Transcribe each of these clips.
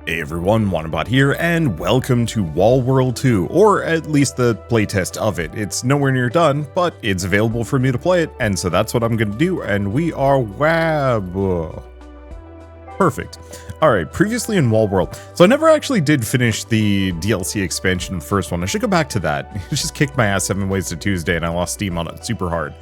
Hey everyone, Wanderbot here, and welcome to World 2, or at least the playtest of it. It's nowhere near done, but it's available for me to play it, and so that's what I'm gonna do, and we are perfect. Alright, previously in World, so I never actually did finish the DLC expansion, the first one. I should go back to that. It just kicked my ass 7 Ways to Tuesday, and I lost steam on it super hard.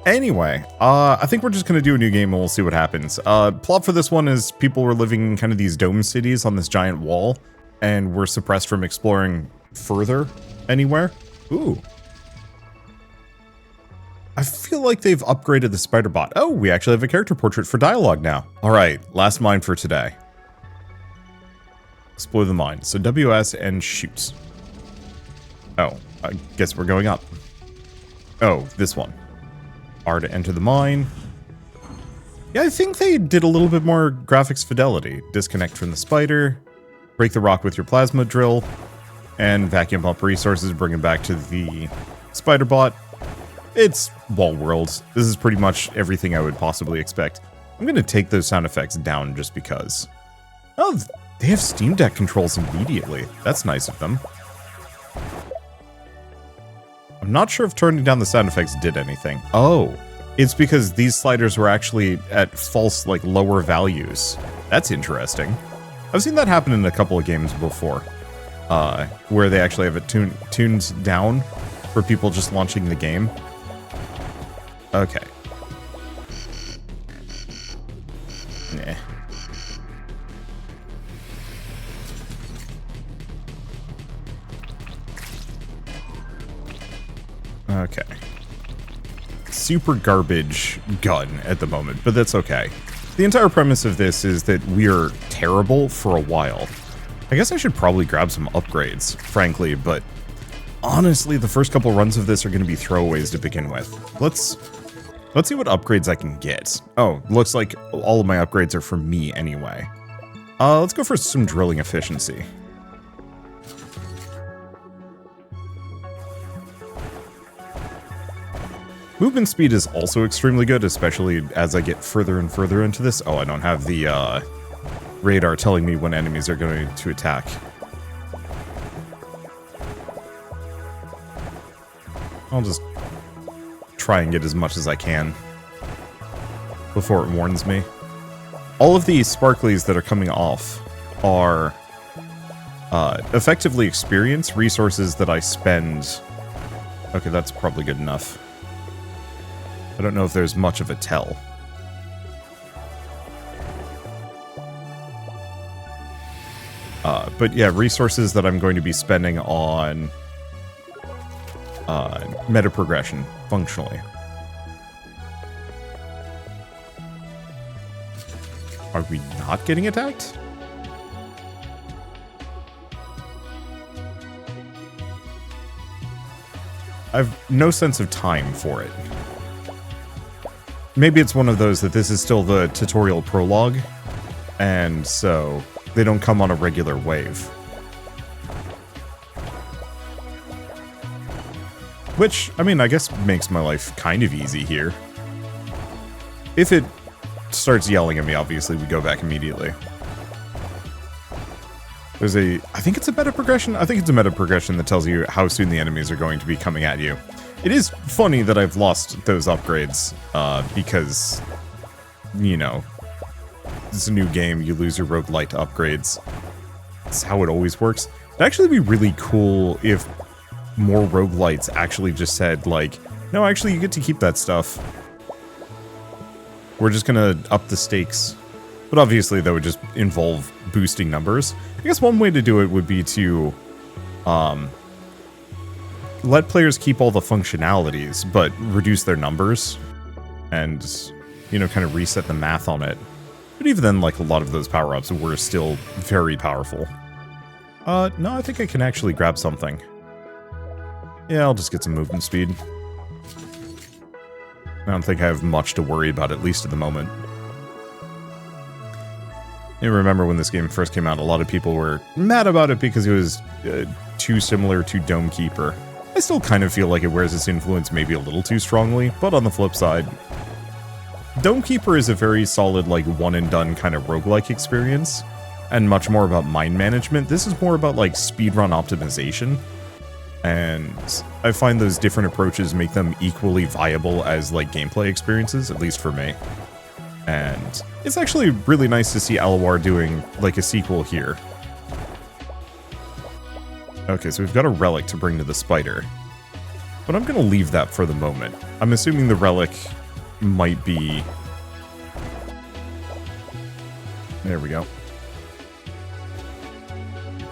Anyway, I think we're just going to do a new game and we'll see what happens. Plot for this one is people were living in kind of these dome cities on this giant wall, and were suppressed from exploring further anywhere. Ooh. I feel like they've upgraded the spider bot. Oh, we actually have a character portrait for dialogue now. Alright, last mine for today. Explore the mine. So WS and shoot. Oh, I guess we're going up. Oh, this one. R to enter the mine. Yeah, I think they did a little bit more graphics fidelity. Disconnect from the spider, break the rock with your plasma drill, and vacuum up resources, bring it back to the spider bot. It's World. This is pretty much everything I would possibly expect. I'm going to take those sound effects down just because. Oh, they have Steam Deck controls immediately. That's nice of them. I'm not sure if turning down the sound effects did anything. Oh, it's because these sliders were actually at false, like, lower values. That's interesting. I've seen that happen in a couple of games before, where they actually have it tuned down for people just launching the game. Okay. Nah. Okay. Super garbage gun at the moment, but that's okay. The entire premise of this is that we're terrible for a while. I guess I should probably grab some upgrades, frankly, but honestly, the first couple runs of this are going to be throwaways to begin with. Let's see what upgrades I can get. Oh, looks like all of my upgrades are for me anyway. Let's go for some drilling efficiency. Movement speed is also extremely good, especially as I get further and further into this. Oh, I don't have the radar telling me when enemies are going to attack. I'll just try and get as much as I can before it warns me. All of these sparklies that are coming off are effectively experience resources that I spend. Okay, that's probably good enough. I don't know if there's much of a tell. But yeah, resources that I'm going to be spending on meta progression, functionally. Are we not getting attacked? I've no sense of time for it. Maybe it's one of those that this is still the tutorial prologue, and so they don't come on a regular wave. Which, I mean, I guess makes my life kind of easy here. If it starts yelling at me, obviously we go back immediately. There's I think it's a meta progression? I think it's a meta progression that tells you how soon the enemies are going to be coming at you. It is funny that I've lost those upgrades, because, you know, it's a new game, you lose your roguelite upgrades. That's how it always works. It'd actually be really cool if more roguelites actually just said, like, no, actually, you get to keep that stuff. We're just gonna up the stakes. But obviously, that would just involve boosting numbers. I guess one way to do it would be to, let players keep all the functionalities, but reduce their numbers, and, you know, kind of reset the math on it. But even then, like, a lot of those power-ups were still very powerful. No, I think I can actually grab something. Yeah, I'll just get some movement speed. I don't think I have much to worry about, at least at the moment. I remember when this game first came out, a lot of people were mad about it because it was too similar to Dome Keeper. I still kind of feel like it wears its influence maybe a little too strongly, but on the flip side, Dome Keeper is a very solid, like, one-and-done kind of roguelike experience, and much more about mine management. This is more about like speedrun optimization. And I find those different approaches make them equally viable as like gameplay experiences, at least for me. And it's actually really nice to see Alawar doing like a sequel here. Okay, so we've got a relic to bring to the spider. But I'm going to leave that for the moment. I'm assuming the relic might be... There we go.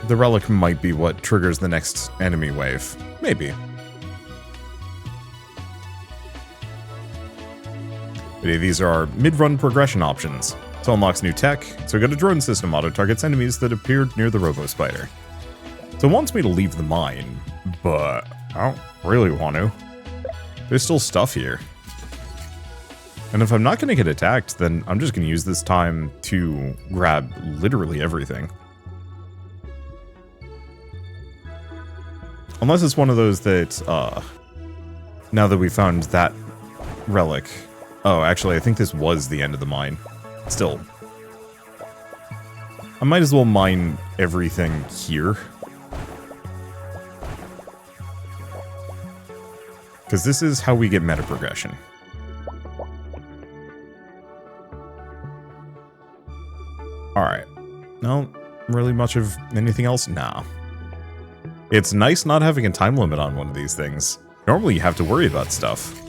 The relic might be what triggers the next enemy wave. Maybe. But these are our mid-run progression options. So unlocks new tech. So got a drone system auto-targets enemies that appeared near the robospider. So it wants me to leave the mine, but I don't really want to. There's still stuff here. And if I'm not going to get attacked, then I'm just going to use this time to grab literally everything. Unless it's one of those that, now that we found that relic... Oh, actually, I think this was the end of the mine. Still. I might as well mine everything here. Because this is how we get meta progression. Alright. No, really much of anything else? Nah. It's nice not having a time limit on one of these things. Normally you have to worry about stuff.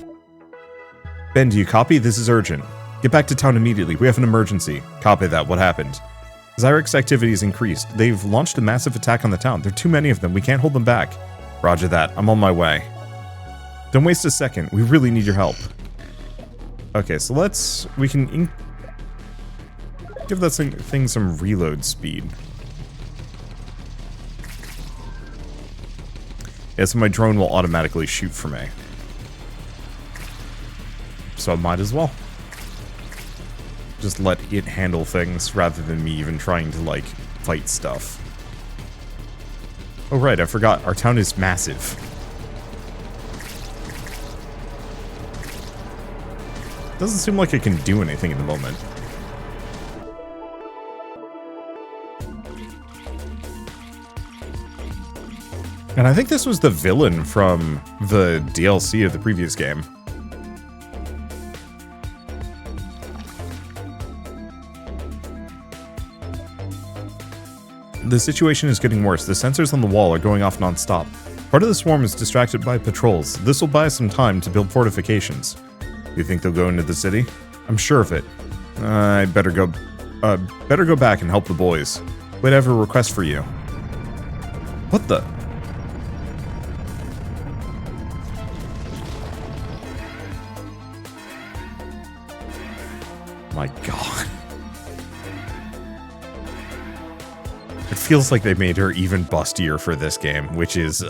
Ben, do you copy? This is urgent. Get back to town immediately. We have an emergency. Copy that. What happened? Zyrex activity has increased. They've launched a massive attack on the town. There are too many of them. We can't hold them back. Roger that. I'm on my way. Don't waste a second. We really need your help. Okay, so we can give that thing some reload speed. Yeah, so my drone will automatically shoot for me. So I might as well. Just let it handle things rather than me even trying to, like, fight stuff. Oh right, I forgot. Our town is massive. Doesn't seem like it can do anything at the moment. And I think this was the villain from the DLC of the previous game. The situation is getting worse. The sensors on the wall are going off non-stop. Part of the swarm is distracted by patrols. This will buy us some time to build fortifications. You think they'll go into the city? I'm sure of it. I better go back and help the boys. We'd have a request for you. What the? My God. It feels like they made her even bustier for this game, which is,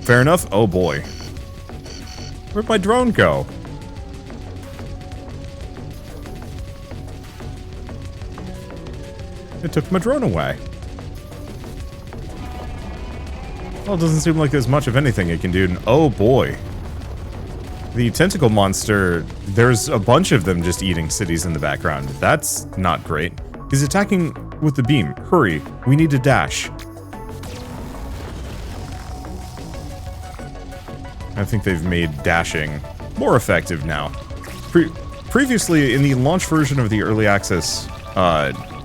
fair enough? Oh boy. Where'd my drone go? It took my drone away. Well, it doesn't seem like there's much of anything it can do. Oh boy. The tentacle monster, there's a bunch of them just eating cities in the background. That's not great. He's attacking with the beam. Hurry, we need to dash. I think they've made dashing more effective now. Previously, in the launch version of the early access,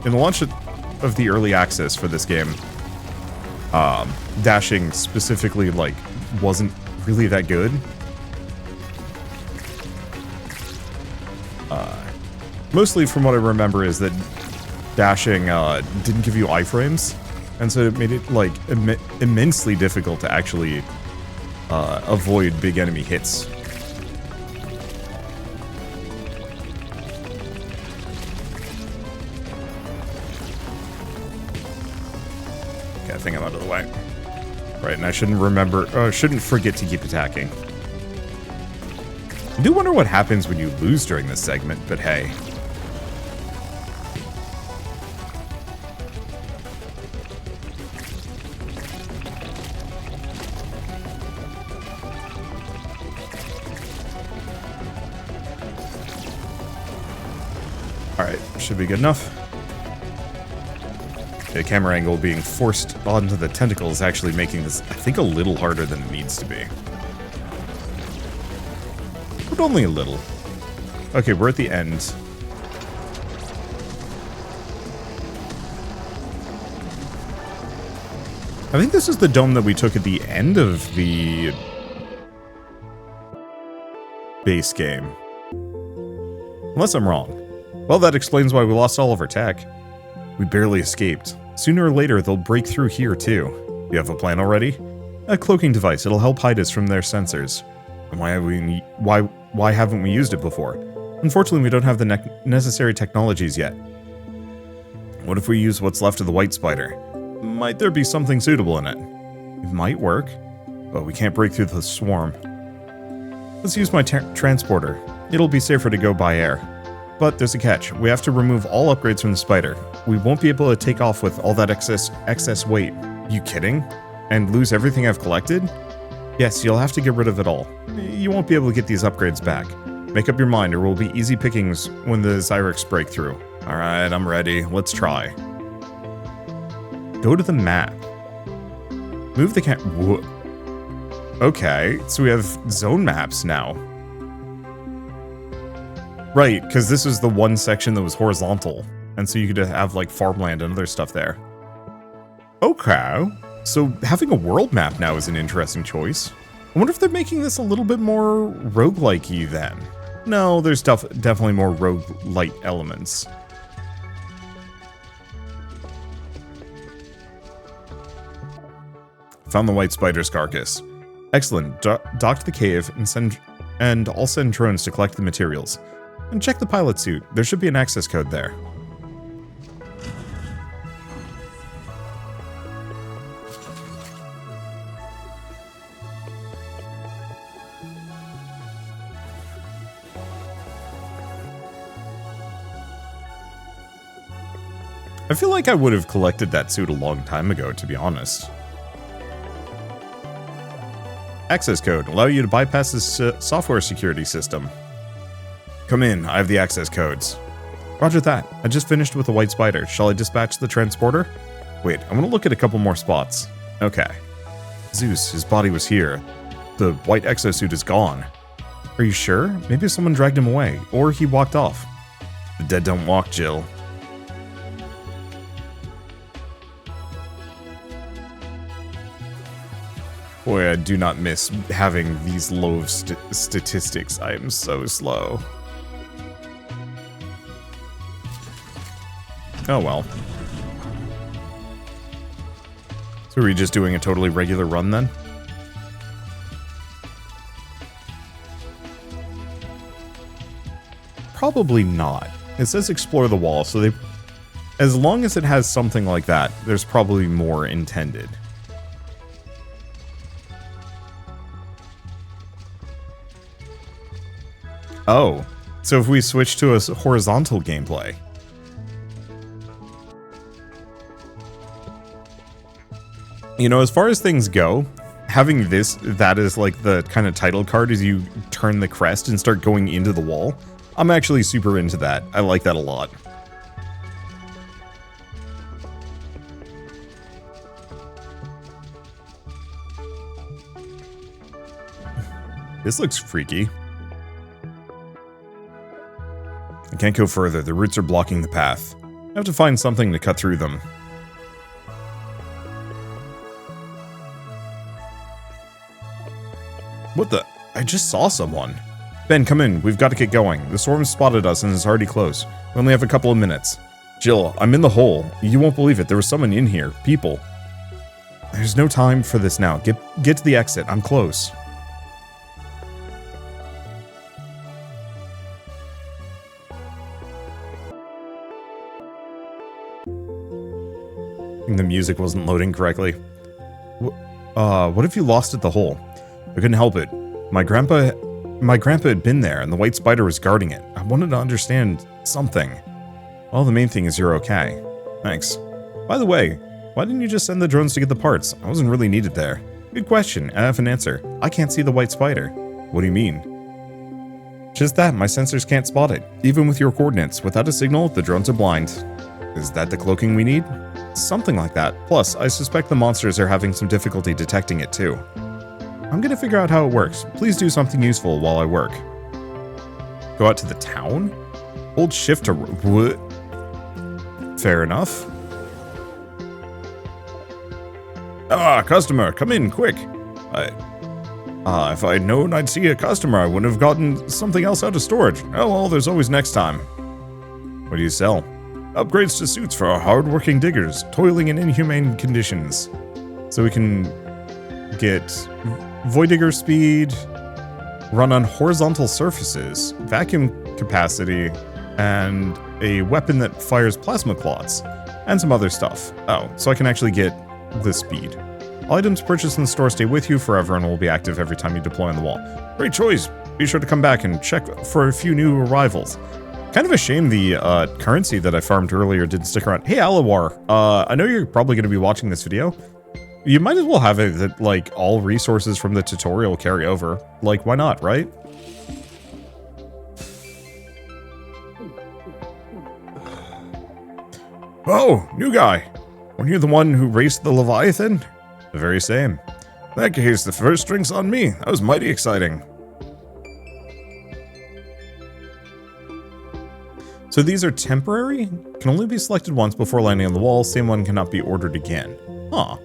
in the launch of the early access for this game, dashing specifically, like, wasn't really that good. Mostly from what I remember is that dashing didn't give you iframes, and so it made it, like, immensely difficult to actually avoid big enemy hits. Okay, I think I'm out of the way. Right, and I shouldn't forget to keep attacking. I do wonder what happens when you lose during this segment, but hey. Alright, should be good enough. The camera angle being forced onto the tentacle is actually making this, I think, a little harder than it needs to be. But only a little. Okay, we're at the end. I think this is the dome that we took at the end of the base game. Unless I'm wrong. Well, that explains why we lost all of our tech. We barely escaped. Sooner or later, they'll break through here, too. You have a plan already? A cloaking device. It'll help hide us from their sensors. And why haven't we used it before? Unfortunately, we don't have the necessary technologies yet. What if we use what's left of the white spider? Might there be something suitable in it? It might work, but we can't break through the swarm. Let's use my transporter. It'll be safer to go by air. But there's a catch. We have to remove all upgrades from the spider. We won't be able to take off with all that excess weight. You kidding? And lose everything I've collected? Yes, you'll have to get rid of it all. You won't be able to get these upgrades back. Make up your mind, or will be easy pickings when the Zyrex break through. Alright, I'm ready. Let's try. Go to the map. Move the Okay, so we have zone maps now. Right, because this was the one section that was horizontal. And so you could have, like, farmland and other stuff there. Okay. So having a world map now is an interesting choice. I wonder if they're making this a little bit more roguelike-y then. No, there's definitely more roguelite elements. Found the white spider's carcass. Excellent. Dock to the cave and I'll send drones to collect the materials. And check the pilot suit. There should be an access code there. I feel like I would have collected that suit a long time ago, to be honest. Access code. Allow you to bypass this software security system. Come in. I have the access codes. Roger that. I just finished with the white spider. Shall I dispatch the transporter? Wait, I want to look at a couple more spots. Okay. Zeus, his body was here. The white exosuit is gone. Are you sure? Maybe someone dragged him away, or he walked off. The dead don't walk, Jill. Boy, I do not miss having these low statistics. I am so slow. Oh well. So are we just doing a totally regular run then? Probably not. It says explore the wall, so as long as it has something like that, there's probably more intended. Oh, so if we switch to a horizontal gameplay. You know, as far as things go, having that is like the kind of title card as you turn the crest and start going into the wall. I'm actually super into that. I like that a lot. This looks freaky. I can't go further. The roots are blocking the path. I have to find something to cut through them. What the? I just saw someone. Ben, come in. We've got to get going. The swarm spotted us and is already close. We only have a couple of minutes. Jill, I'm in the hole. You won't believe it. There was someone in here. People. There's no time for this now. Get to the exit. I'm close. The music wasn't loading correctly. What if you lost at the hole? I couldn't help it. My grandpa had been there, and the white spider was guarding it. I wanted to understand something. Well, the main thing is you're okay. Thanks. By the way, why didn't you just send the drones to get the parts? I wasn't really needed there. Good question. I have an answer. I can't see the white spider. What do you mean? Just that, my sensors can't spot it. Even with your coordinates. Without a signal, the drones are blind. Is that the cloaking we need? Something like that. Plus, I suspect the monsters are having some difficulty detecting it too. I'm gonna figure out how it works. Please do something useful while I work. Go out to the town? Hold shift to... What? Fair enough. Ah, customer, come in, quick. If I'd known I'd see a customer, I wouldn't have gotten something else out of storage. Oh well, there's always next time. What do you sell? Upgrades to suits for our hard-working diggers, toiling in inhumane conditions. So we can get void digger speed, run on horizontal surfaces, vacuum capacity, and a weapon that fires plasma clots, and some other stuff. Oh, so I can actually get the speed. All items purchased in the store stay with you forever and will be active every time you deploy on the wall. Great choice! Be sure to come back and check for a few new arrivals. Kind of a shame the currency that I farmed earlier didn't stick around. Hey, Alawar, I know you're probably going to be watching this video. You might as well have it that, like, all resources from the tutorial carry over. Like, why not, right? Oh, new guy. Weren't you the one who raced the Leviathan? The very same. In that case, the first drink's on me. That was mighty exciting. So these are temporary? Can only be selected once before landing on the wall. Same one cannot be ordered again. Huh.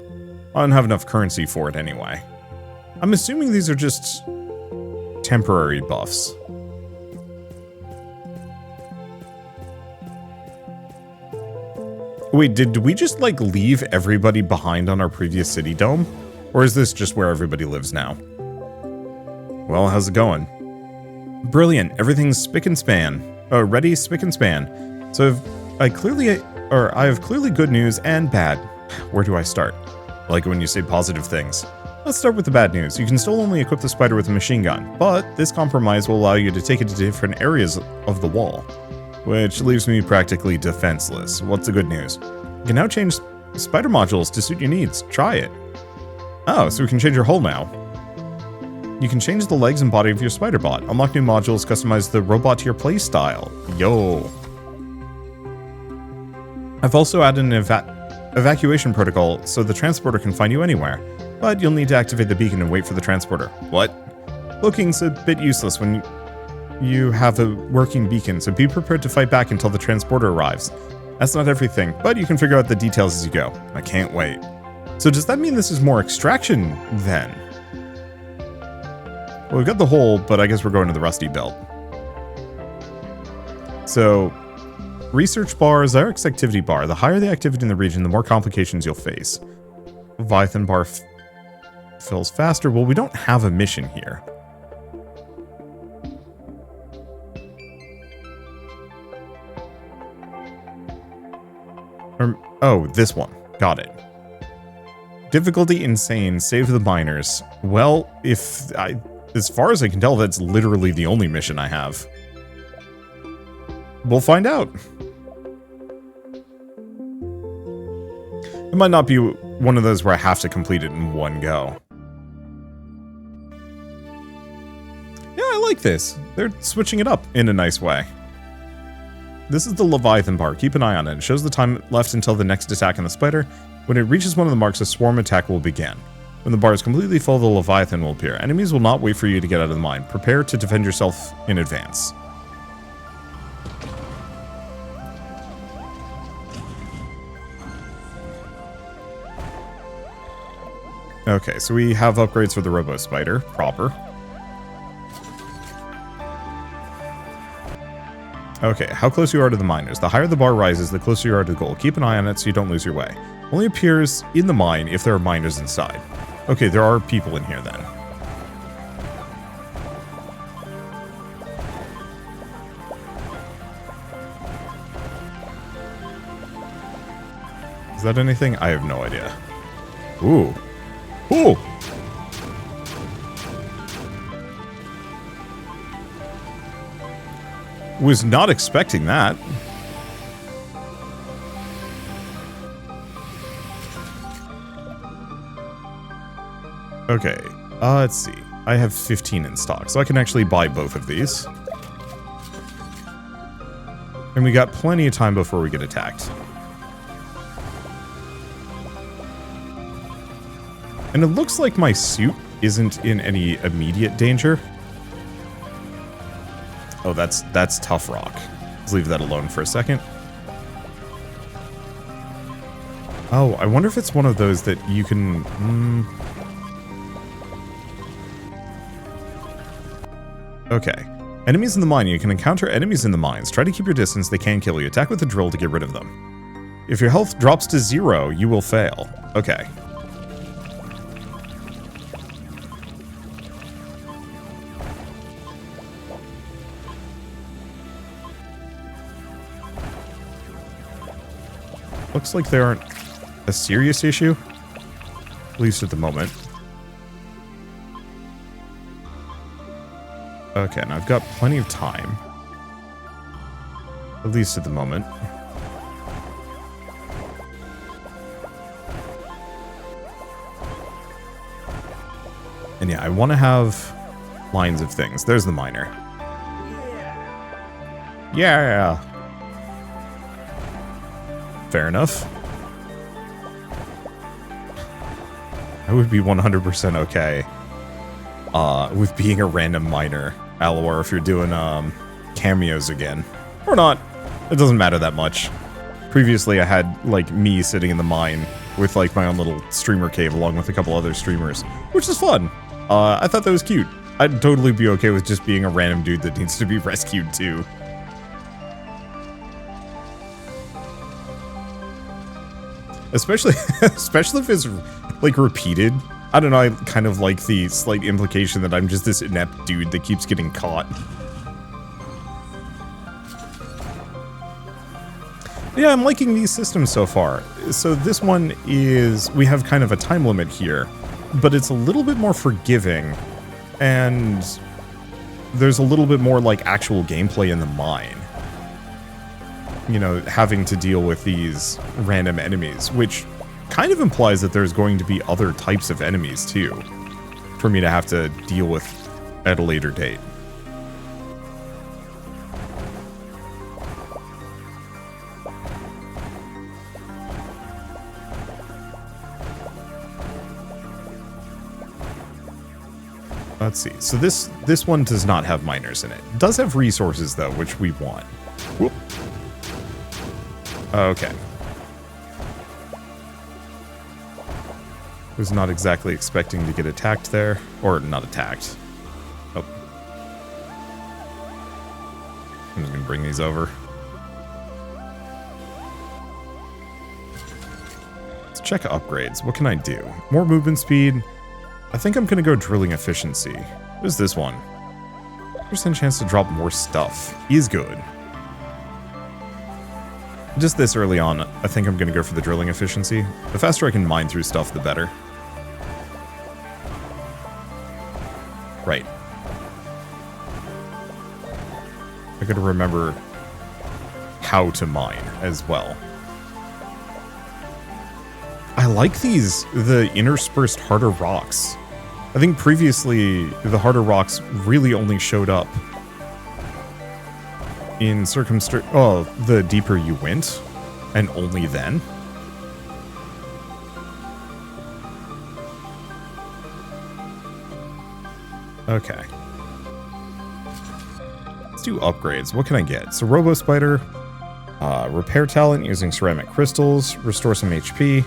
I don't have enough currency for it anyway. I'm assuming these are just temporary buffs. Wait, did we just, like, leave everybody behind on our previous city dome? Or is this just where everybody lives now? Well, how's it going? Brilliant. Everything's spick and span. Ready, spick and span. So I have clearly good news and bad. Where do I start? I like it when you say positive things. Let's start with the bad news. You can still only equip the spider with a machine gun, but this compromise will allow you to take it to different areas of the wall, which leaves me practically defenseless. What's the good news? You can now change spider modules to suit your needs. Try it. Oh, so we can change your hull now. You can change the legs and body of your spider bot. Unlock new modules, customize the robot to your playstyle. Yo. I've also added an evacuation protocol so the transporter can find you anywhere, but you'll need to activate the beacon and wait for the transporter. What? Looking's a bit useless when you have a working beacon, so be prepared to fight back until the transporter arrives. That's not everything, but you can figure out the details as you go. I can't wait. So does that mean this is more extraction then? Well, we've got the hole, but I guess we're going to the rusty belt. So, research bar, Xyrix activity bar. The higher the activity in the region, the more complications you'll face. Leviathan bar fills faster. Well, we don't have a mission here. Oh, this one. Got it. Difficulty insane. Save the miners. Well, as far as I can tell, that's literally the only mission I have. We'll find out. It might not be one of those where I have to complete it in one go. Yeah, I like this. They're switching it up in a nice way. This is the Leviathan bar. Keep an eye on it. It shows the time left until the next attack on the spider. When it reaches one of the marks, a swarm attack will begin. When the bar is completely full, the Leviathan will appear. Enemies will not wait for you to get out of the mine. Prepare to defend yourself in advance. Okay, so we have upgrades for the robospider. Proper. Okay, how close you are to the miners. The higher the bar rises, the closer you are to the goal. Keep an eye on it so you don't lose your way. Only appears in the mine if there are miners inside. Okay, there are people in here then. Is that anything? I have no idea. Ooh. Ooh! Was not expecting that. Okay, let's see. I have 15 in stock, so I can actually buy both of these. And we got plenty of time before we get attacked. And it looks like my suit isn't in any immediate danger. Oh, that's tough rock. Let's leave that alone for a second. Oh, I wonder if it's one of those that you can... Okay. Enemies in the mine. You can encounter enemies in the mines. Try to keep your distance. They can kill you. Attack with a drill to get rid of them. If your health drops to 0, you will fail. Okay. Looks like they aren't a serious issue. At least at the moment. Okay, and I've got plenty of time. At least at the moment. And yeah, I want to have lines of things. There's the miner. Yeah. Fair enough. I would be 100% okay with being a random miner, Alor, if you're doing cameos again. Or not. It doesn't matter that much. Previously, I had, like, me sitting in the mine with, like, my own little streamer cave along with a couple other streamers, which is fun. I thought that was cute. I'd totally be okay with just being a random dude that needs to be rescued, too. Especially if it's, like, repeated. I don't know, I kind of like the slight implication that I'm just this inept dude that keeps getting caught. Yeah, I'm liking these systems so far. So this one is, we have kind of a time limit here, but it's a little bit more forgiving, and there's a little bit more, like, actual gameplay in the mine. You know, having to deal with these random enemies, which kind of implies that there's going to be other types of enemies, too, for me to have to deal with at a later date. Let's see. So this one does not have miners in it. It does have resources, though, which we want. Whoop. Okay. Was not exactly expecting to get attacked there. Or not attacked. Oh. I'm just gonna bring these over. Let's check upgrades. What can I do? More movement speed. I think I'm gonna go drilling efficiency. What is this one? % chance to drop more stuff. Is good. Just this early on, I think I'm gonna go for the drilling efficiency. The faster I can mine through stuff, the better. Right. I gotta remember how to mine as well. I like the interspersed harder rocks. I think previously the harder rocks really only showed up in the deeper you went, and only then. Okay. Let's do upgrades. What can I get? So robospider, repair talent using ceramic crystals, restore some HP,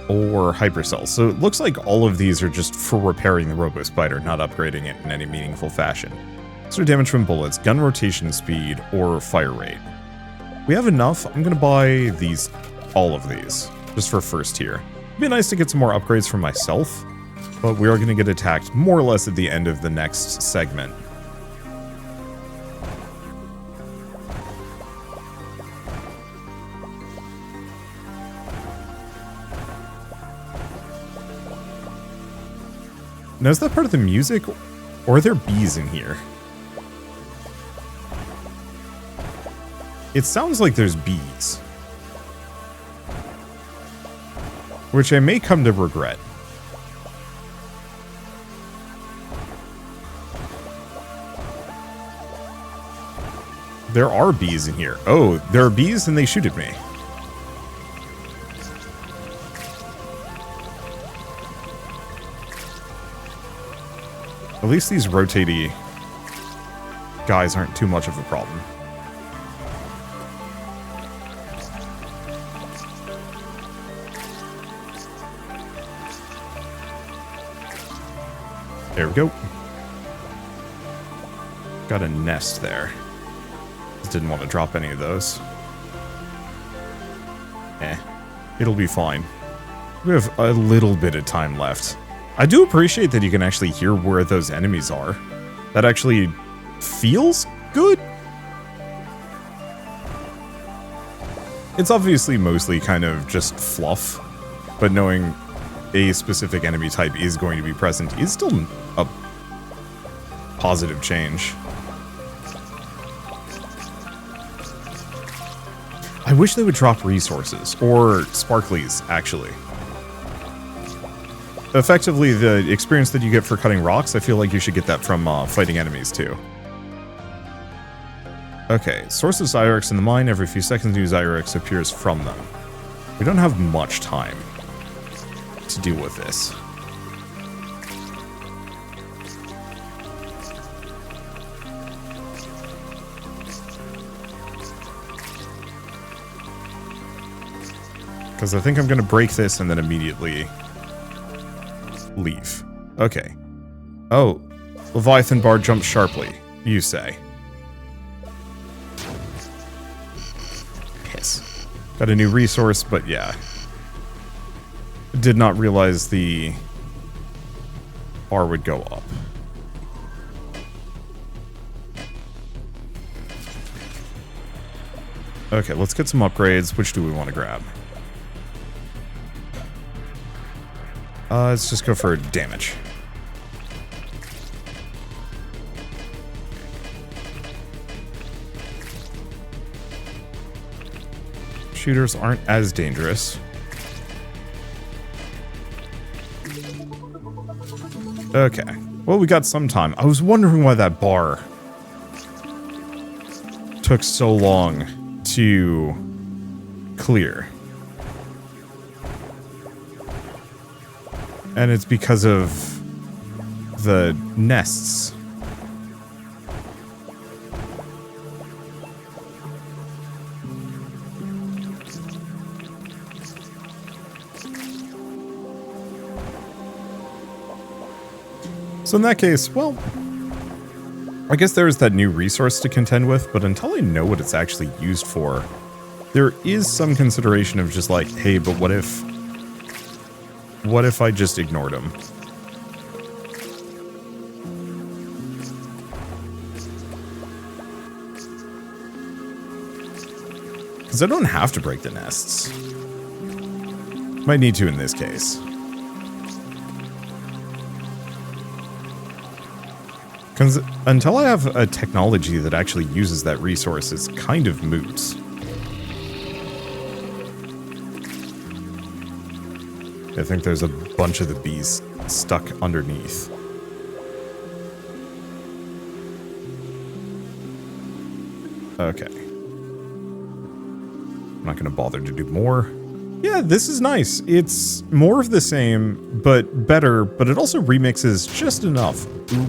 or hypercell. So it looks like all of these are just for repairing the robospider, not upgrading it in any meaningful fashion. So damage from bullets, gun rotation speed, or fire rate. We have enough. I'm gonna buy all of these, just for first tier. It'd be nice to get some more upgrades for myself, but we are gonna get attacked more or less at the end of the next segment. Now, is that part of the music, or are there bees in here? It sounds like there's bees. Which I may come to regret. There are bees in here. Oh, there are bees and they shoot at me. At least these rotatey guys aren't too much of a problem. There we go. Got a nest there. Just didn't want to drop any of those. It'll be fine. We have a little bit of time left. I do appreciate that you can actually hear where those enemies are. That actually feels good. It's obviously mostly kind of just fluff, but knowing a specific enemy type is going to be present is still a positive change. I wish they would drop resources, or sparklies, actually. Effectively, the experience that you get for cutting rocks, I feel like you should get that from fighting enemies, too. Okay, source of Zyrex in the mine. Every few seconds, new Zyrex appears from them. We don't have much time to deal with this. Because I think I'm going to break this and then immediately leave. Okay. Oh, Leviathan bar jumps sharply, you say. Piss. Got a new resource, but yeah. Did not realize the bar would go up. Okay, let's get some upgrades. Which do we want to grab? Let's just go for damage. Shooters aren't as dangerous. Okay. Well, we got some time. I was wondering why that bar took so long to clear. And it's because of the nests. So in that case, well, I guess there is that new resource to contend with, but until I know what it's actually used for, there is some consideration of just like, hey, but what if I just ignored him? Because I don't have to break the nests. Might need to in this case. Because until I have a technology that actually uses that resource, it's kind of moot. I think there's a bunch of the bees stuck underneath. Okay. I'm not going to bother to do more. Yeah, this is nice. It's more of the same, but better, but it also remixes just enough. Ooh.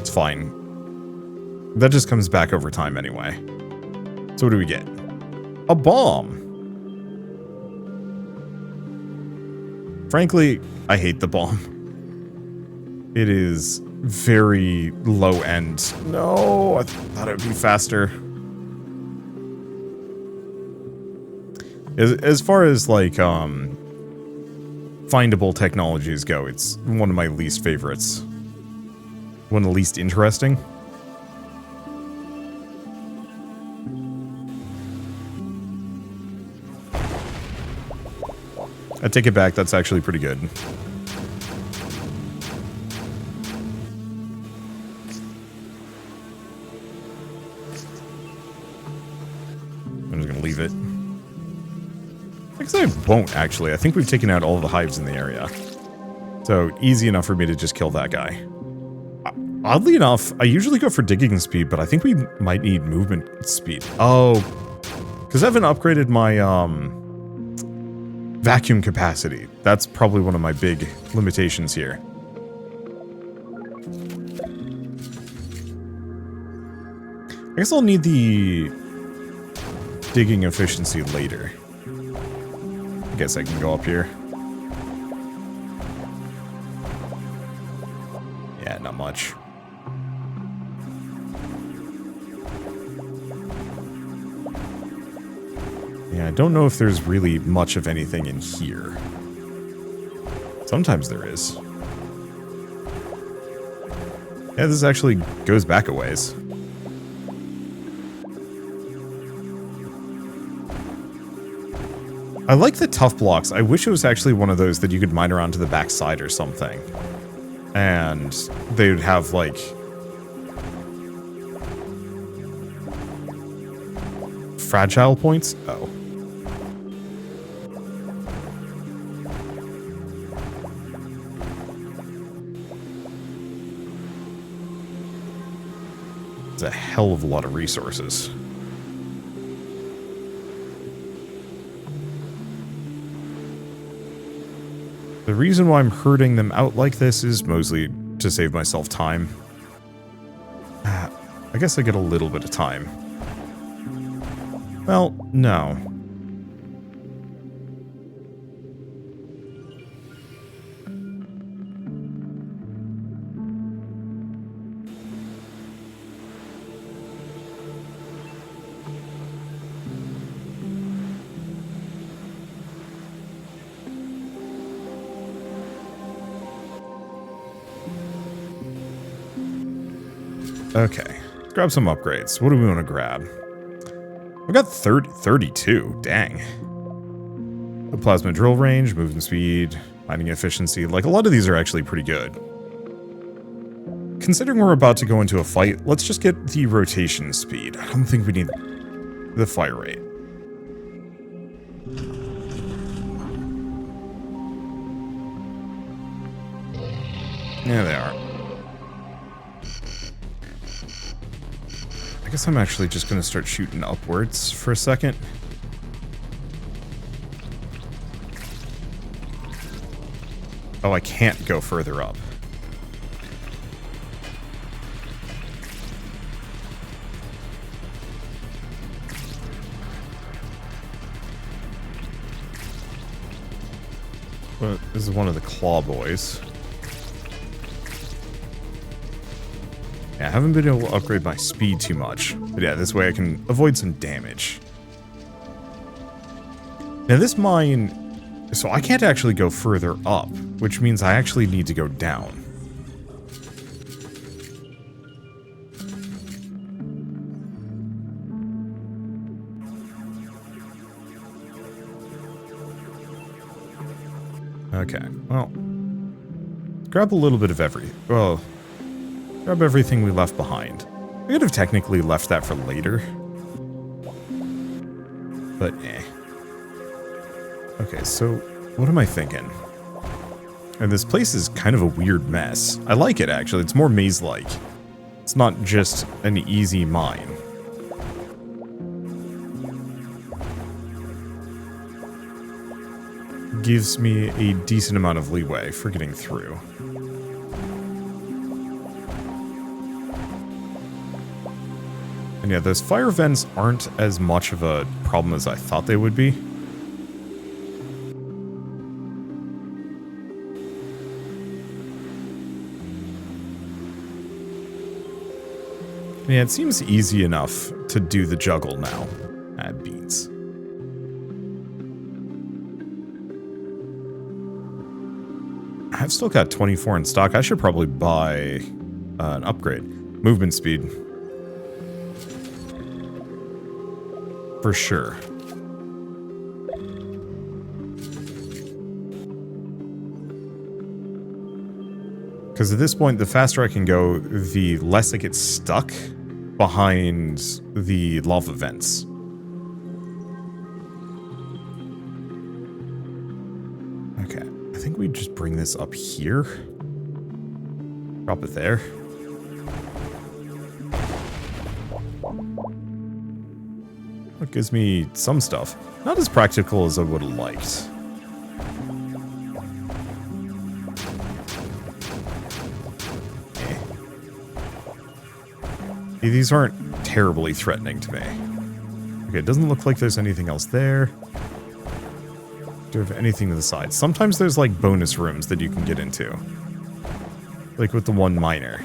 It's fine. That just comes back over time anyway. So what do we get? A bomb. Frankly, I hate the bomb. It is very low end. No, I thought it would be faster. As far as like findable technologies go, it's one of my least favorites. One of the least interesting. I take it back, that's actually pretty good. I'm just gonna leave it. I guess I won't, actually. I think we've taken out all of the hives in the area. So, easy enough for me to just kill that guy. Oddly enough, I usually go for digging speed, but I think we might need movement speed. Oh, because I haven't upgraded my, vacuum capacity. That's probably one of my big limitations here. I guess I'll need the digging efficiency later. I guess I can go up here. Yeah, not much. Yeah, I don't know if there's really much of anything in here. Sometimes there is. Yeah, this actually goes back a ways. I like the tough blocks. I wish it was actually one of those that you could mine around to the backside or something. And they would have, like... fragile points? Oh. It's a hell of a lot of resources. The reason why I'm herding them out like this is mostly to save myself time. I guess I get a little bit of time. Well, no. Okay, let's grab some upgrades. What do we want to grab? We got 32, dang. The plasma drill range, movement speed, mining efficiency. Like, a lot of these are actually pretty good. Considering we're about to go into a fight, let's just get the rotation speed. I don't think we need the fire rate. Yeah, they are. I guess I'm actually just going to start shooting upwards for a second. Oh, I can't go further up. But this is one of the claw boys. Yeah, I haven't been able to upgrade my speed too much. But yeah, this way I can avoid some damage. Now this mine... So I can't actually go further up, which means I actually need to go down. Okay, well... Grab a little bit of well... Grab everything we left behind. We could have technically left that for later. But eh. Okay, so what am I thinking? And this place is kind of a weird mess. I like it, actually. It's more maze-like. It's not just an easy mine. Gives me a decent amount of leeway for getting through. And yeah, those fire vents aren't as much of a problem as I thought they would be. Yeah, it seems easy enough to do the juggle now. Add beans. I've still got 24 in stock. I should probably buy an upgrade. Movement speed. For sure. Because at this point, the faster I can go, the less I get stuck behind the lava vents. Okay, I think we just bring this up here. Drop it there. It gives me some stuff. Not as practical as I would have liked. These aren't terribly threatening to me. Okay, it doesn't look like there's anything else there. Do we have anything to the side? Sometimes there's like bonus rooms that you can get into. Like with the one miner.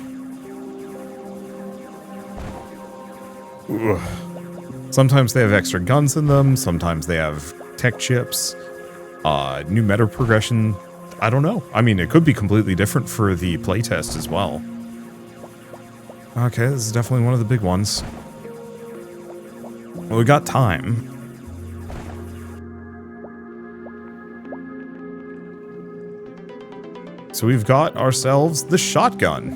Ugh. Sometimes they have extra guns in them. Sometimes they have tech chips. New meta progression. I don't know. I mean, it could be completely different for the playtest as well. Okay, this is definitely one of the big ones. Well, we got time. So we've got ourselves the shotgun.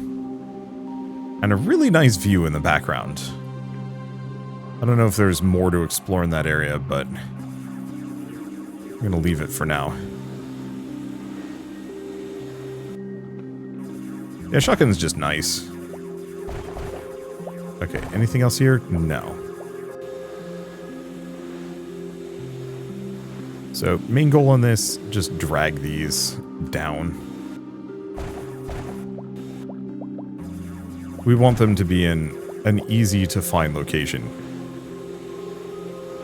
And a really nice view in the background. I don't know if there's more to explore in that area, but I'm gonna leave it for now. Yeah, shotgun's just nice. Okay, anything else here? No. So, main goal on this, just drag these down. We want them to be in an easy to find location.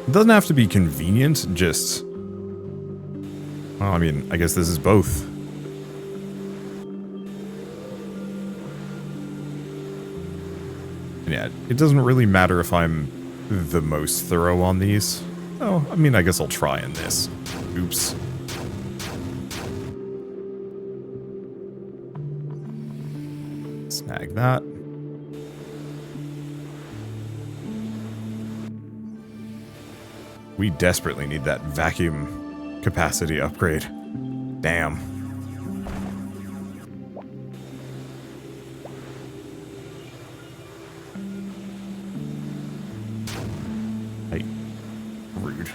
It doesn't have to be convenient, just... Well, I mean, I guess this is both. Yeah, it doesn't really matter if I'm the most thorough on these. Oh, I mean, I guess I'll try in this. Oops. Snag that. We desperately need that vacuum capacity upgrade. Damn. Hey. Rude.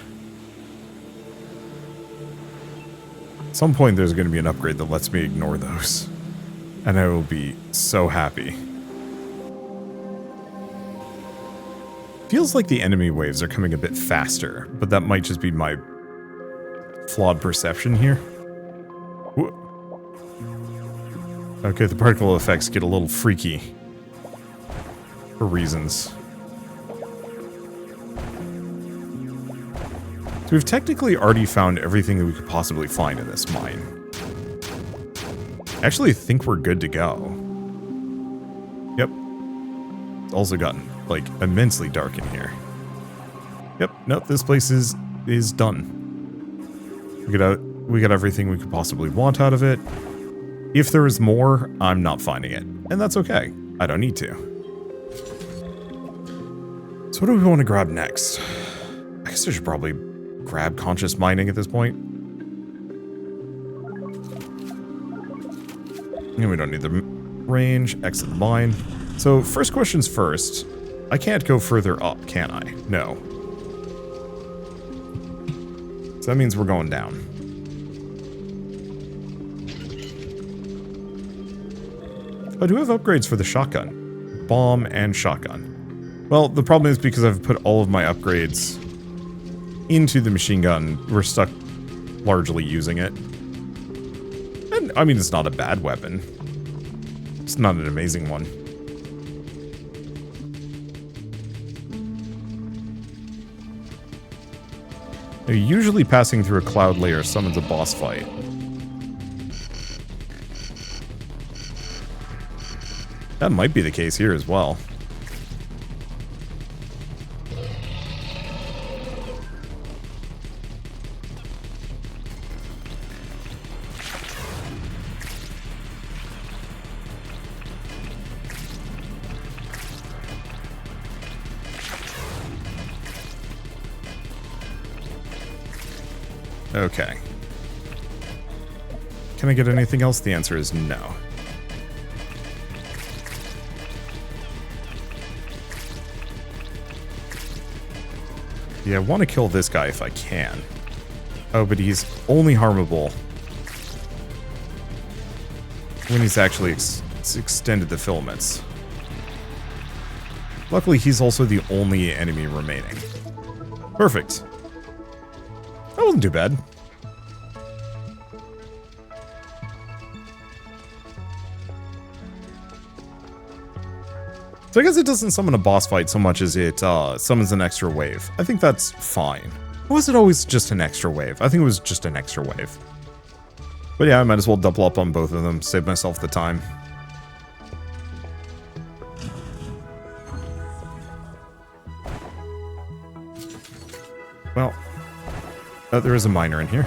At some point there's going to be an upgrade that lets me ignore those. And I will be so happy. Feels like the enemy waves are coming a bit faster, but that might just be my flawed perception here. Ooh. Okay, the particle effects get a little freaky. For reasons. So we've technically already found everything that we could possibly find in this mine. I actually think we're good to go. Yep. It's also gotten, like, immensely dark in here. Yep, nope, this place is done. We got everything we could possibly want out of it. If there is more, I'm not finding it. And that's okay. I don't need to. So what do we want to grab next? I guess I should probably grab conscious mining at this point. And we don't need the range. Exit the mine. So first questions first. I can't go further up, can I? No. So that means we're going down. I do have upgrades for the shotgun. Bomb and shotgun. Well, the problem is because I've put all of my upgrades into the machine gun, we're stuck largely using it. And, I mean, it's not a bad weapon. It's not an amazing one. Now, usually passing through a cloud layer summons a boss fight. That might be the case here as well. Okay. Can I get anything else? The answer is no. Yeah, I want to kill this guy if I can. Oh, but he's only harmable when he's actually extended the filaments. Luckily, he's also the only enemy remaining. Perfect. That wasn't too bad. So I guess it doesn't summon a boss fight so much as it summons an extra wave. I think that's fine. Or was it always just an extra wave? I think it was just an extra wave. But yeah, I might as well double up on both of them, save myself the time. Well, there is a miner in here.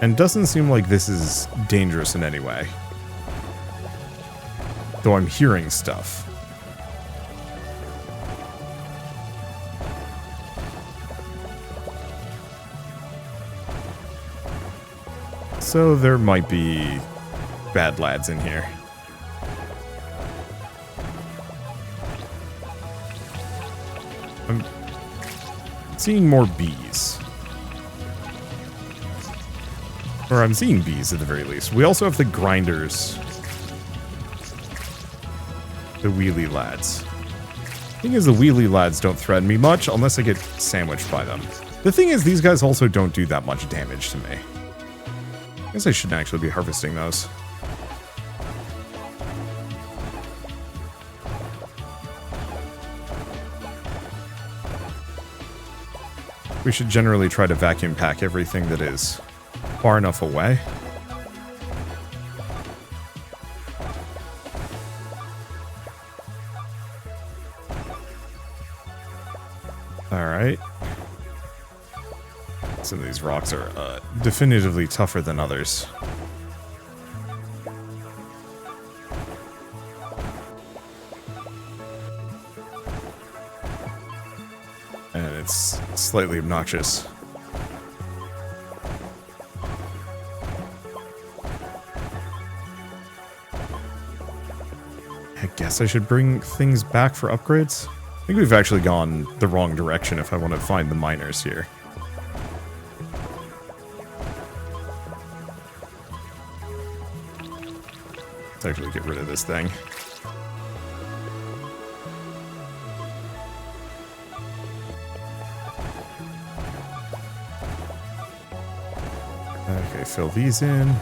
And doesn't seem like this is dangerous in any way. Though I'm hearing stuff. So there might be bad lads in here. I'm seeing more bees. Or I'm seeing bees at the very least. We also have the grinders. The wheelie lads. The thing is, the wheelie lads don't threaten me much unless I get sandwiched by them. The thing is, these guys also don't do that much damage to me. I guess I shouldn't actually be harvesting those. We should generally try to vacuum pack everything that is far enough away. Alright. Some of these rocks are definitively tougher than others. And it's slightly obnoxious. I guess I should bring things back for upgrades. I think we've actually gone the wrong direction if I want to find the miners here. Let's actually get rid of this thing. Okay, fill these in.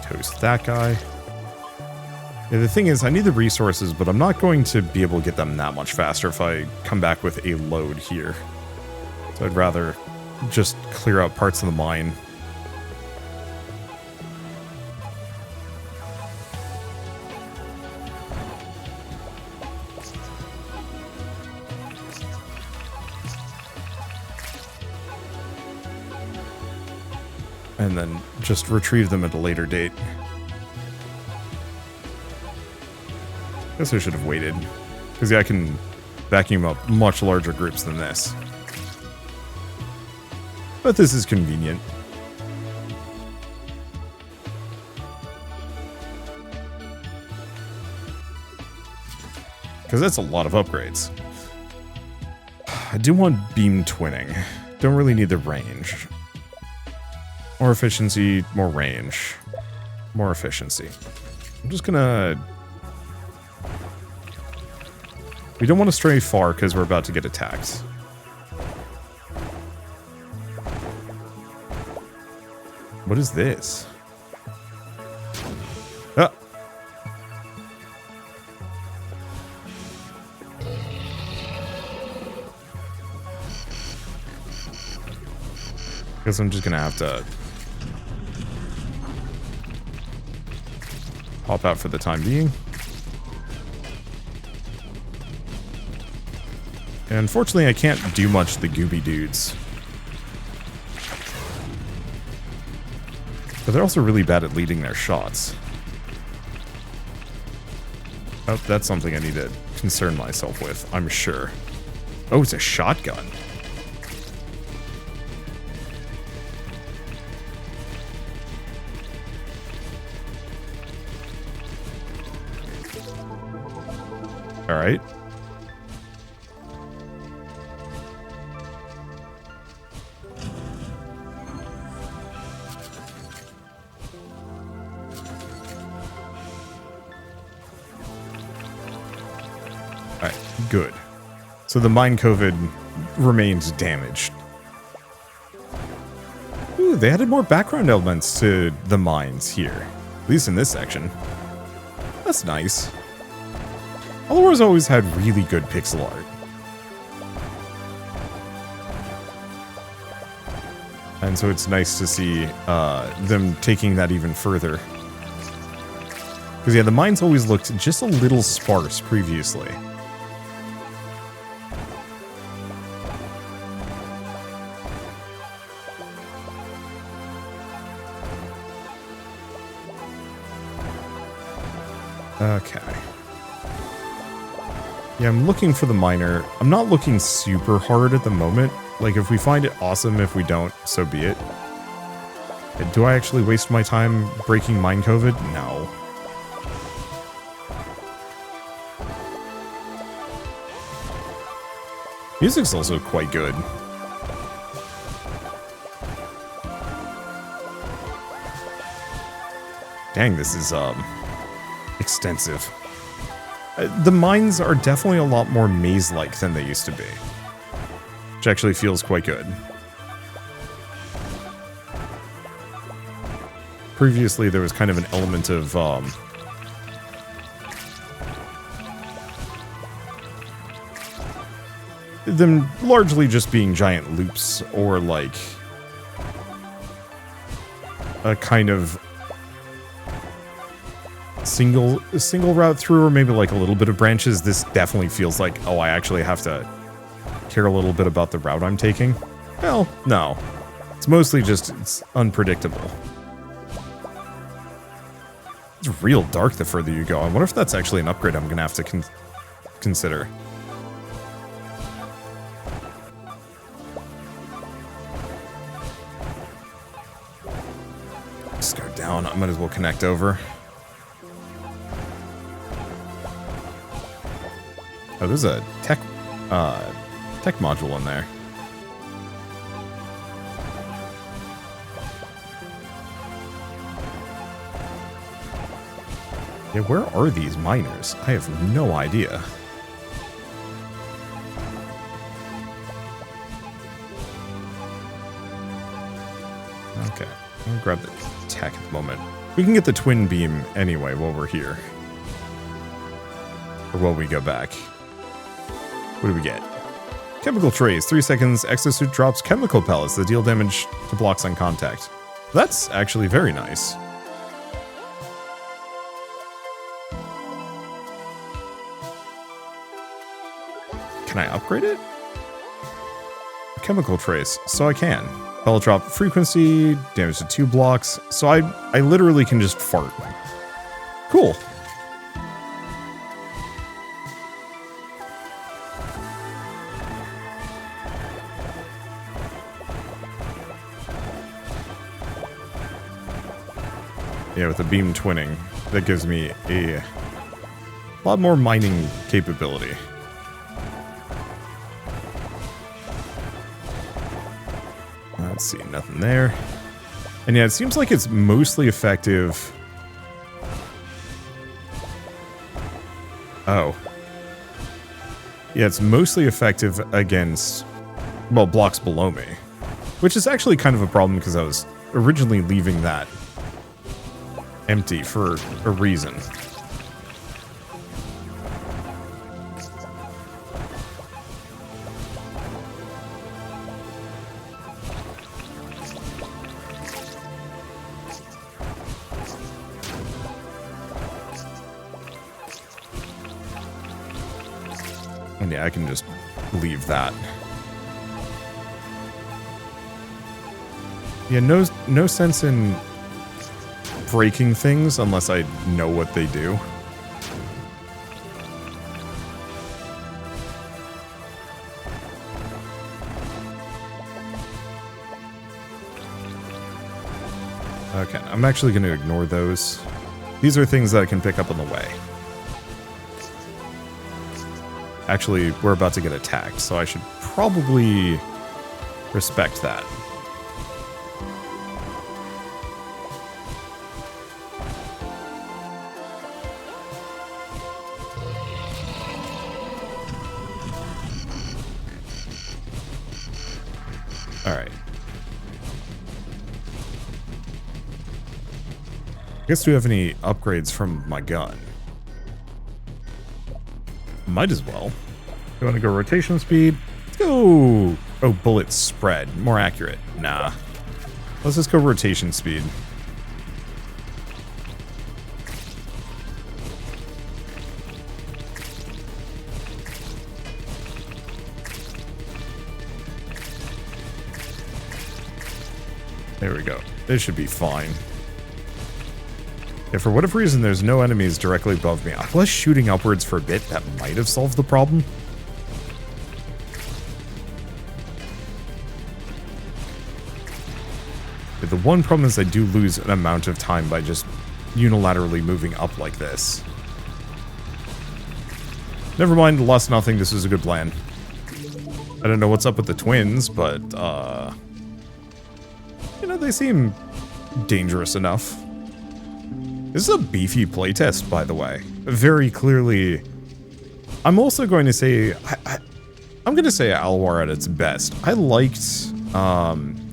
Toast that guy. Yeah, the thing is, I need the resources, but I'm not going to be able to get them that much faster if I come back with a load here. So I'd rather just clear out parts of the mine. And then just retrieve them at a later date. Guess I should have waited. Because yeah, I can vacuum up much larger groups than this. But this is convenient. Because that's a lot of upgrades. I do want beam twinning. Don't really need the range. More efficiency, more range. More efficiency. I'm just gonna... We don't want to stray far because we're about to get attacked. What is this? Ah! Guess I'm just gonna have to pop out for the time being. And unfortunately, I can't do much to the gooby dudes. But they're also really bad at leading their shots. Oh, that's something I need to concern myself with, I'm sure. Oh, it's a shotgun. All right. Alright, good. So the mine COVID remains damaged. Ooh, they added more background elements to the mines here. At least in this section. That's nice. All War's always had really good pixel art. And so it's nice to see them taking that even further. Because yeah, the mines always looked just a little sparse previously. Okay. Yeah, I'm looking for the miner. I'm not looking super hard at the moment. Like, if we find it, awesome. If we don't, so be it. Do I actually waste my time breaking mine COVID? No. Music's also quite good. Dang, this is, extensive. The mines are definitely a lot more maze-like than they used to be. Which actually feels quite good. Previously, there was kind of an element of, them largely just being giant loops, or like a kind of single route through, or maybe like a little bit of branches. This definitely feels like, oh, I actually have to care a little bit about the route I'm taking. Well, no. It's mostly just, it's unpredictable. It's real dark the further you go. I wonder if that's actually an upgrade I'm gonna have to consider. Just go down. I might as well connect over. Oh, there's a tech module in there. Yeah, where are these miners? I have no idea. Okay, I'm gonna grab the tech at the moment. We can get the twin beam anyway while we're here. Or while we go back. What do we get? Chemical trays, 3 seconds, exosuit drops chemical pellets that deal damage to blocks on contact. That's actually very nice. Can I upgrade it? Chemical trace, so I can. Pellet drop frequency, damage to 2 blocks, so I literally can just fart. Cool. Yeah, with the beam twinning, that gives me a lot more mining capability. Let's see, nothing there. And yeah, it seems like it's mostly effective. Oh. Yeah, it's mostly effective against, well, blocks below me. Which is actually kind of a problem because I was originally leaving that empty for a reason. And yeah, I can just leave that. Yeah, no sense in breaking things unless I know what they do. Okay, I'm actually going to ignore those. These are things that I can pick up on the way. Actually, we're about to get attacked, so I should probably respect that. Alright. I guess do we have any upgrades from my gun? Might as well. You want to go rotation speed? Let's go... Oh, bullet spread. More accurate. Nah. Let's just go rotation speed. There we go. This should be fine. If for whatever reason there's no enemies directly above me, I was shooting upwards for a bit. That might have solved the problem. But the one problem is I do lose an amount of time by just unilaterally moving up like this. Never mind, lost nothing. This is a good plan. I don't know what's up with the twins, but, you know, they seem dangerous enough. This is a beefy playtest, by the way. Very clearly. I'm also going to say, I'm going to say Alwar at its best. I liked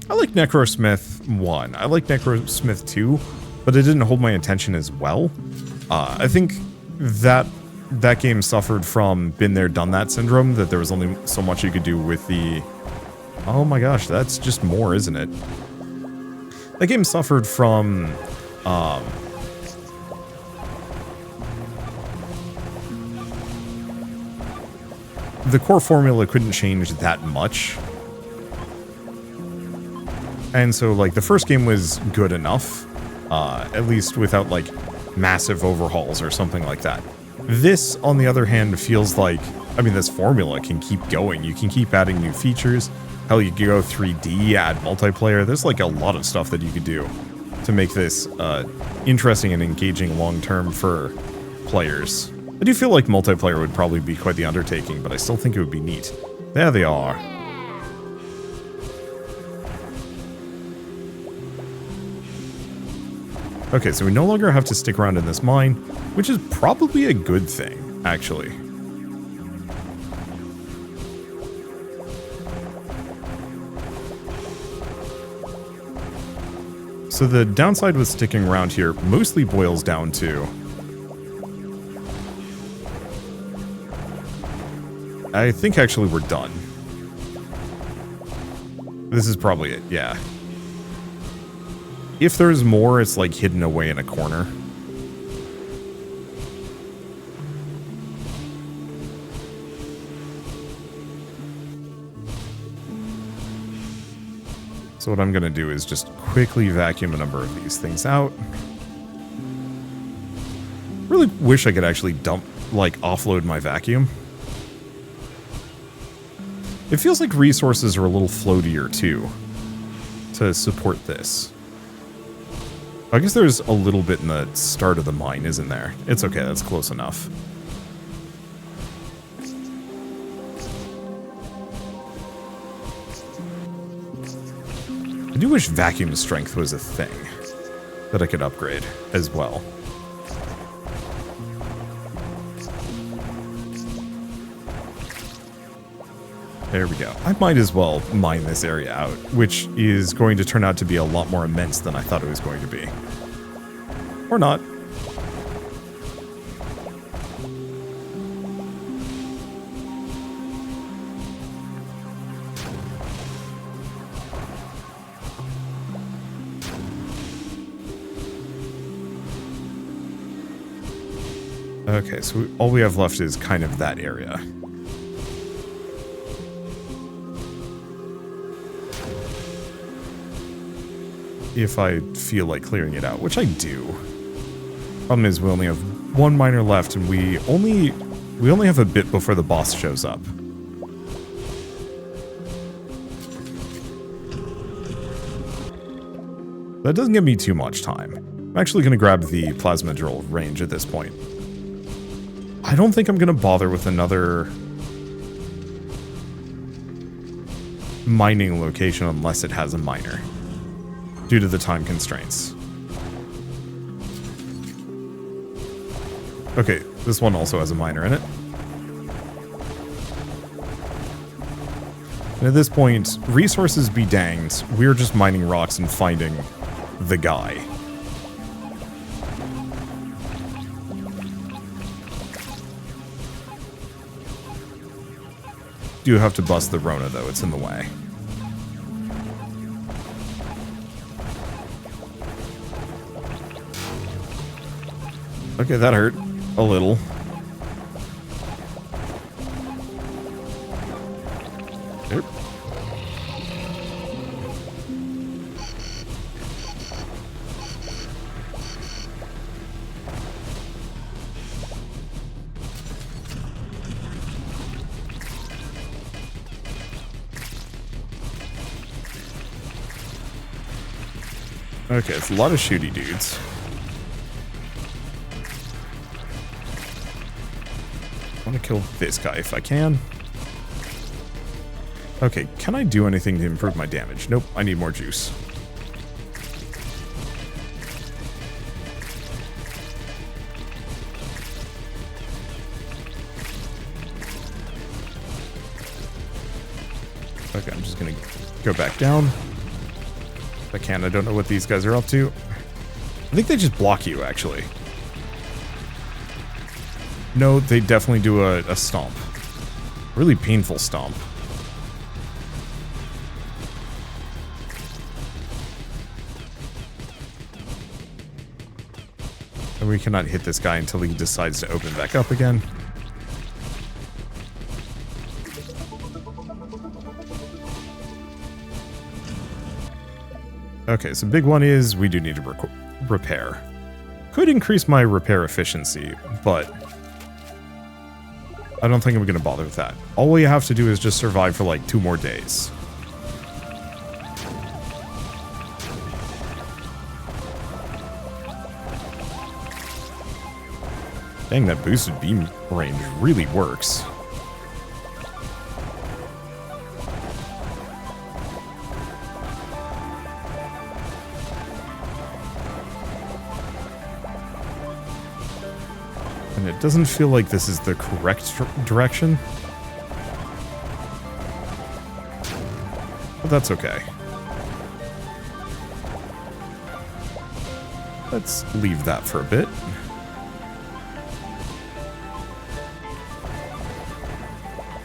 Necrosmith 1. I liked Necrosmith 2, but it didn't hold my attention as well. I think that game suffered from been there, done that syndrome, that there was only so much you could do with the... Oh my gosh, that's just more, isn't it? That game suffered from... the core formula couldn't change that much. And so, like, the first game was good enough, at least without, like, massive overhauls or something like that. This, on the other hand, feels like, I mean, this formula can keep going. You can keep adding new features. Hell, you can go 3D, add multiplayer. There's, like, a lot of stuff that you could do to make this interesting and engaging long-term for players. I do feel like multiplayer would probably be quite the undertaking, but I still think it would be neat. There they are. Okay, so we no longer have to stick around in this mine, which is probably a good thing, actually. So the downside with sticking around here mostly boils down to... I think actually we're done. This is probably it, yeah. If there's more, it's like hidden away in a corner. So what I'm going to do is just quickly vacuum a number of these things out. Really wish I could actually offload my vacuum. It feels like resources are a little floatier, too, to support this. I guess there's a little bit in the start of the mine, isn't there? It's okay, that's close enough. I do wish vacuum strength was a thing that I could upgrade as well. There we go. I might as well mine this area out, which is going to turn out to be a lot more immense than I thought it was going to be. Or not. Okay, so all we have left is kind of that area. If I feel like clearing it out, which I do. Problem is we only have one miner left, and we only have a bit before the boss shows up. That doesn't give me too much time. I'm actually going to grab the plasma drill range at this point. I don't think I'm going to bother with another mining location unless it has a miner, due to the time constraints. Okay, this one also has a miner in it. And at this point, resources be danged, we're just mining rocks and finding the guy. Do have to bust the Rona, though. It's in the way. Okay, that hurt. A little. Yep. Okay, it's a lot of shooty dudes. I want to kill this guy if I can. Okay, can I do anything to improve my damage? Nope, I need more juice. Okay, I'm just gonna go back down. If I can, I don't know what these guys are up to. I think they just block you, actually. No, they definitely do a stomp. Really painful stomp. And we cannot hit this guy until he decides to open back up again. Okay, so big one is we do need to repair. Could increase my repair efficiency, but I don't think I'm going to bother with that. All we have to do is just survive for like 2 more days. Dang, that boosted beam range really works. And it doesn't feel like this is the correct direction. But that's okay. Let's leave that for a bit.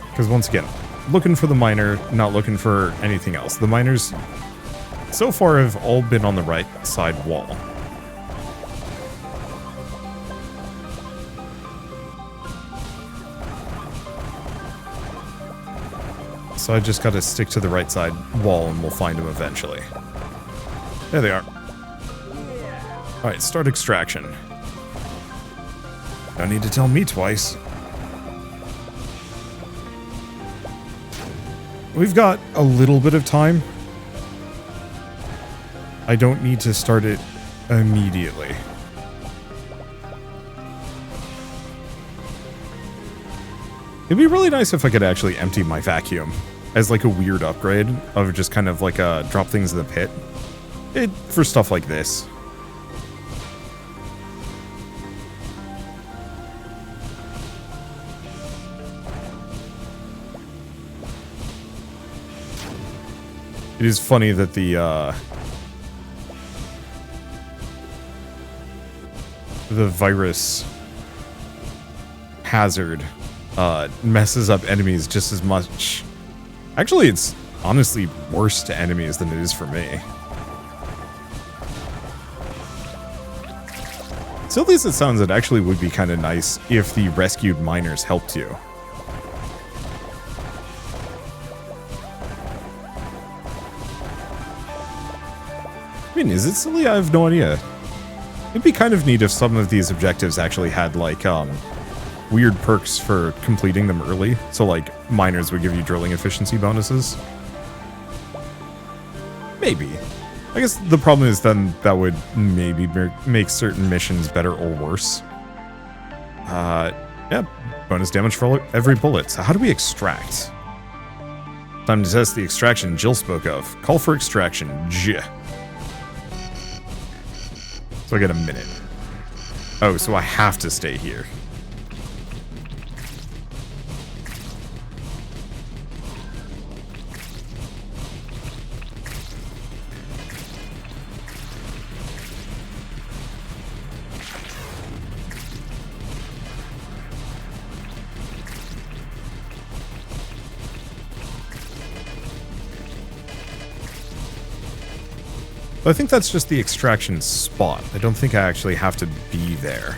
Because once again, looking for the miner, not looking for anything else. The miners, so far, have all been on the right side wall. So I just gotta stick to the right side wall and we'll find them eventually. There they are. Alright, start extraction. Don't need to tell me twice. We've got a little bit of time. I don't need to start it immediately. It'd be really nice if I could actually empty my vacuum as like a weird upgrade of just kind of like drop things in the pit. For stuff like this. It is funny that the virus hazard messes up enemies just as much. Actually, it's honestly worse to enemies than it is for me. So at least it sounds it actually would be kind of nice if the rescued miners helped you. I mean, is it silly? I have no idea. It'd be kind of neat if some of these objectives actually had, like, weird perks for completing them early. So, like, miners would give you drilling efficiency bonuses. Maybe. I guess the problem is then that would maybe make certain missions better or worse. Yeah, bonus damage for every bullet. So how do we extract? Time to test the extraction Jill spoke of. Call for extraction. So I get a minute. Oh, so I have to stay here. But I think that's just the extraction spot. I don't think I actually have to be there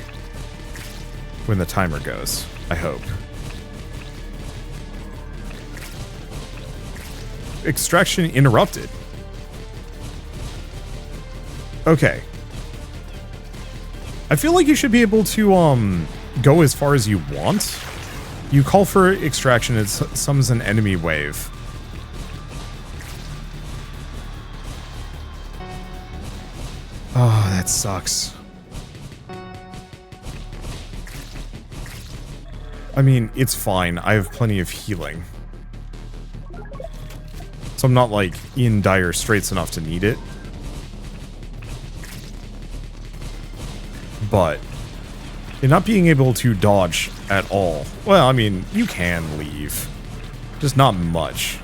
when the timer goes. I hope. Extraction interrupted. Okay. I feel like you should be able to go as far as you want. You call for extraction, it summons an enemy wave. Oh, that sucks. I mean, it's fine. I have plenty of healing. So I'm not, like, in dire straits enough to need it. But in not being able to dodge at all. Well, I mean, you can leave. Just not much.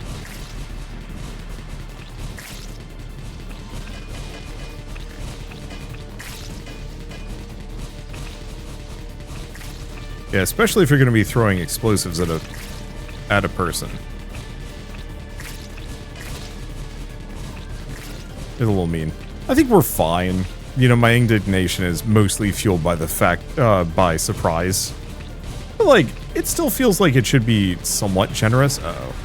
Yeah, especially if you're going to be throwing explosives at a person. It's a little mean. I think we're fine. You know, my indignation is mostly fueled by the fact, by surprise. But, like, it still feels like it should be somewhat generous. Uh-oh.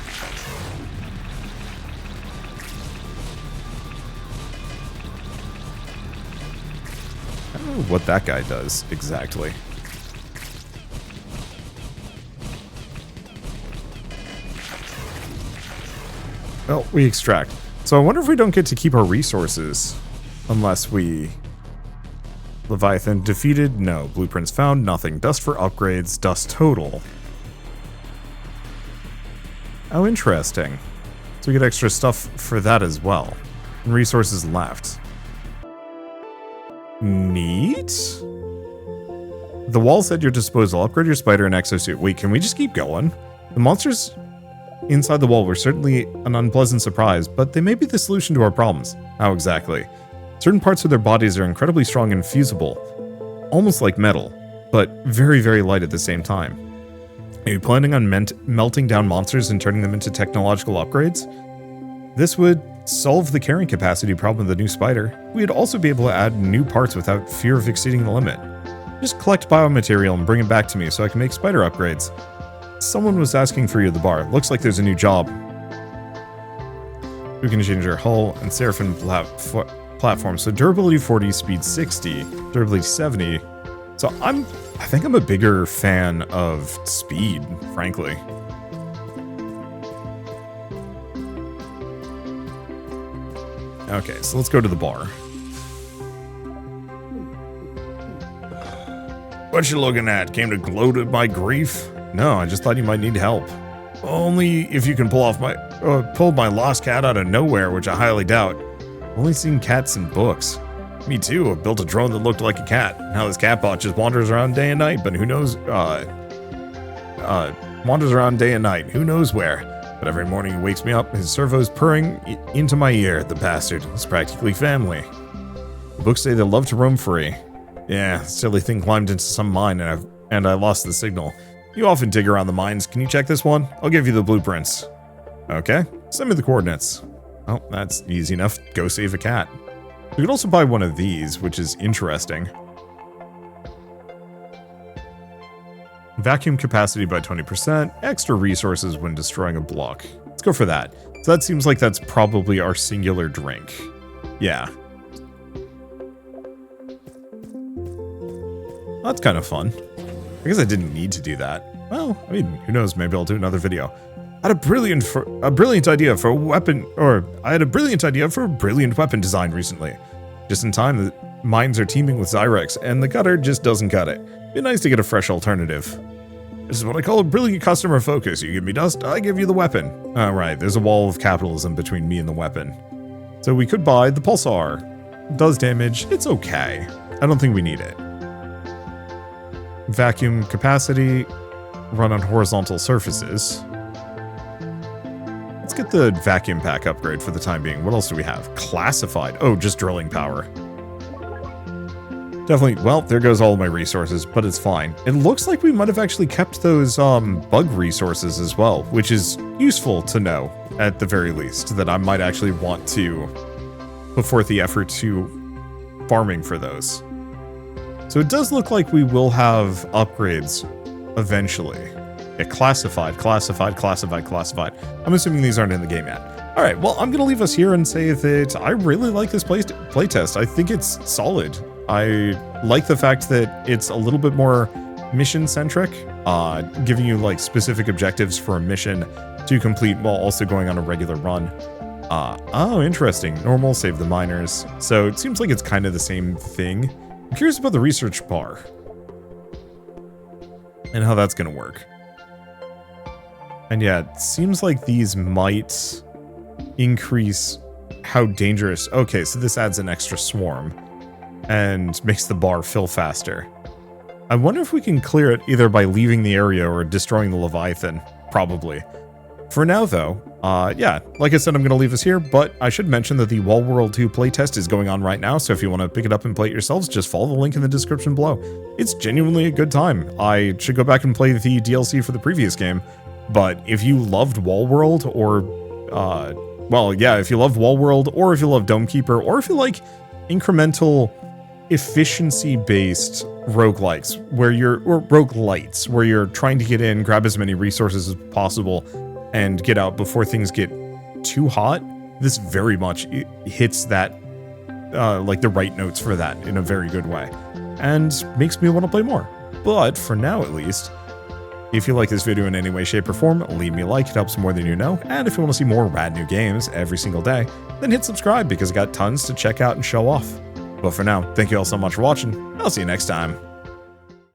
I don't know what that guy does exactly. Well, we extract. So I wonder if we don't get to keep our resources unless we... Leviathan defeated? No. Blueprints found? Nothing. Dust for upgrades. Dust total. Oh, interesting. So we get extra stuff for that as well. And resources left. Neat? The wall's at your disposal. Upgrade your spider and exosuit. Wait, can we just keep going? The monsters inside the wall were certainly an unpleasant surprise, but they may be the solution to our problems. How exactly? Certain parts of their bodies are incredibly strong and fusible, almost like metal, but very, very light at the same time. Are you planning on melting down monsters and turning them into technological upgrades? This would solve the carrying capacity problem of the new spider. We'd also be able to add new parts without fear of exceeding the limit. Just collect biomaterial and bring it back to me so I can make spider upgrades. Someone was asking for you at the bar. Looks like there's a new job. We can change our hull and Seraphim platform. So durability 40, speed 60, durability 70. So I think I'm a bigger fan of speed, frankly. Okay, so let's go to the bar. What you looking at? Came to gloat at my grief? No, I just thought you might need help. Only if you can pull my lost cat out of nowhere, which I highly doubt. Only seen cats in books. Me too. I built a drone that looked like a cat. Now this catbot just wanders around day and night, but who knows? Wanders around day and night. Who knows where? But every morning he wakes me up, his servo's purring into my ear. The bastard. It's practically family. The books say they love to roam free. Yeah, silly thing climbed into some mine and I lost the signal. You often dig around the mines. Can you check this one? I'll give you the blueprints. Okay, send me the coordinates. Oh, that's easy enough. Go save a cat. We could also buy one of these, which is interesting. Vacuum capacity by 20%, extra resources when destroying a block. Let's go for that. So that seems like that's probably our singular drink. Yeah. That's kind of fun. I guess I didn't need to do that. Well, I mean, who knows? Maybe I'll do another video. I had a brilliant idea for a brilliant weapon design recently. Just in time, the mines are teeming with Zyrex, and the cutter just doesn't cut it. Be nice to get a fresh alternative. This is what I call a brilliant customer focus. You give me dust, I give you the weapon. Alright, there's a wall of capitalism between me and the weapon. So we could buy the Pulsar. It does damage, it's okay. I don't think we need it. Vacuum capacity, run on horizontal surfaces. Let's get the vacuum pack upgrade for the time being. What else do we have? Classified. Oh, just drilling power. Definitely, well, there goes all of my resources, but it's fine. It looks like we might have actually kept those bug resources as well, which is useful to know, at the very least, that I might actually want to put forth the effort to farming for those. So it does look like we will have upgrades eventually. Yeah, classified. I'm assuming these aren't in the game yet. All right, well, I'm going to leave us here and say that I really like this playtest. I think it's solid. I like the fact that it's a little bit more mission-centric, giving you like specific objectives for a mission to complete while also going on a regular run. Oh, interesting. Normal, save the miners. So it seems like it's kind of the same thing. I'm curious about the research bar and how that's going to work. And yeah, it seems like these might increase how dangerous. Okay, so this adds an extra swarm and makes the bar fill faster. I wonder if we can clear it either by leaving the area or destroying the Leviathan. Probably. For now, though, yeah, like I said, I'm going to leave this here, but I should mention that the Wall World 2 playtest is going on right now, so if you want to pick it up and play it yourselves, just follow the link in the description below. It's genuinely a good time. I should go back and play the DLC for the previous game, but if you loved Wall World, or, well, yeah, if you loved Wall World, or if you love Dome Keeper, or if you like incremental, efficiency-based roguelites, or roguelites, where you're trying to get in, grab as many resources as possible, and get out before things get too hot, this very much hits that, like the right notes for that in a very good way, and makes me want to play more. But for now, at least, if you like this video in any way, shape, or form, leave me a like, it helps more than you know, and if you want to see more rad new games every single day, then hit subscribe because I got tons to check out and show off. But for now, thank you all so much for watching, I'll see you next time.